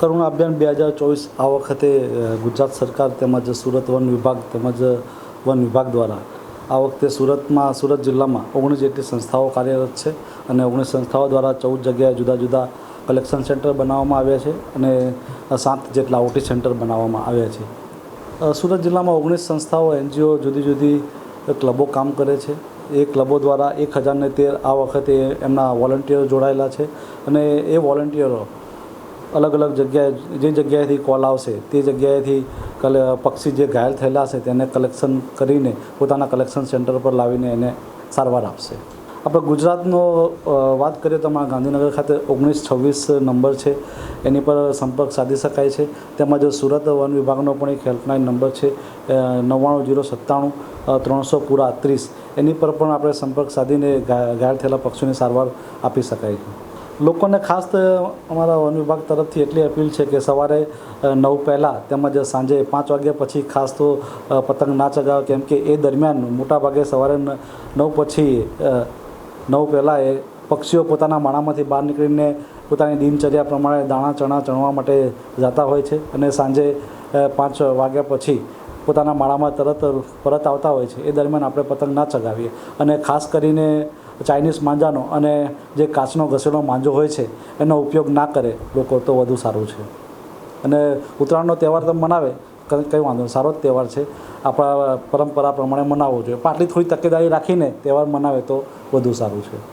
કરુણા અભિયાન 2024 આ વખતે ગુજરાત સરકાર તેમજ સુરત વન વિભાગ તેમજ વન વિભાગ દ્વારા આ વખતે સુરત જિલ્લામાં 19 જેટલી સંસ્થાઓ કાર્યરત છે અને 19 સંસ્થાઓ દ્વારા 14 જગ્યાએ જુદા જુદા કલેક્શન સેન્ટર બનાવવામાં આવ્યા છે અને 7 જેટલા ઓટી સેન્ટર બનાવવામાં આવ્યા છે. સુરત જિલ્લામાં 19 સંસ્થાઓ NGO જુદી જુદી ક્લબો કામ કરે છે. એ ક્લબો દ્વારા 1013 આ વખતે એમના વોલન્ટિયરો જોડાયેલા છે અને એ વોલન્ટિયરો અલગ અલગ જગ્યાએથી કોલ આવશે તે જગ્યાએથી પક્ષી જે ઘાયલ થયેલા છે તેને કલેક્શન કરીને પોતાના કલેક્શન સેન્ટર પર લાવીને એને સારવાર આપશે. આપણે ગુજરાતનો વાત કરીએ તો અમારા ગાંધીનગર ખાતે 1926 નંબર છે, એની પર સંપર્ક સાધી શકાય છે. તેમજ સુરત વન વિભાગનો પણ એક હેલ્પલાઇન નંબર છે 99097 300 એની પર પણ આપણે સંપર્ક સાધીને ઘાયલ થયેલા પક્ષીઓની સારવાર આપી શકાય છે. લોકોને ખાસ અમારા વન વિભાગ તરફથી એટલી અપીલ છે કે સવારે 9 પહેલાં તેમજ સાંજે 5 વાગ્યા પછી ખાસ તો પતંગ ના ચગાવે, કેમ કે એ દરમિયાન મોટાભાગે સવારે 9 પછી 9 પહેલાં એ પક્ષીઓ પોતાના માળામાંથી બહાર નીકળીને પોતાની દિનચર્યા પ્રમાણે દાણા ચણા ચણવા માટે જતા હોય છે અને સાંજે 5 વાગ્યા પછી પોતાના માળામાં પરત આવતા હોય છે. એ દરમિયાન આપણે પતંગ ના ચગાવીએ અને ખાસ કરીને ચાઇનીઝ માંજાનો અને જે કાચનો ઘસેલો માંજો હોય છે એનો ઉપયોગ ના કરે લોકો તો વધુ સારું છે. અને ઉત્તરાયણનો તહેવાર તો મનાવે, કંઈ વાંધો નહીં, સારો જ તહેવાર છે, આપણા પરંપરા પ્રમાણે મનાવવો જોઈએ, પણ આટલી થોડી તકેદારી રાખીને તહેવાર મનાવે તો વધુ સારું છે.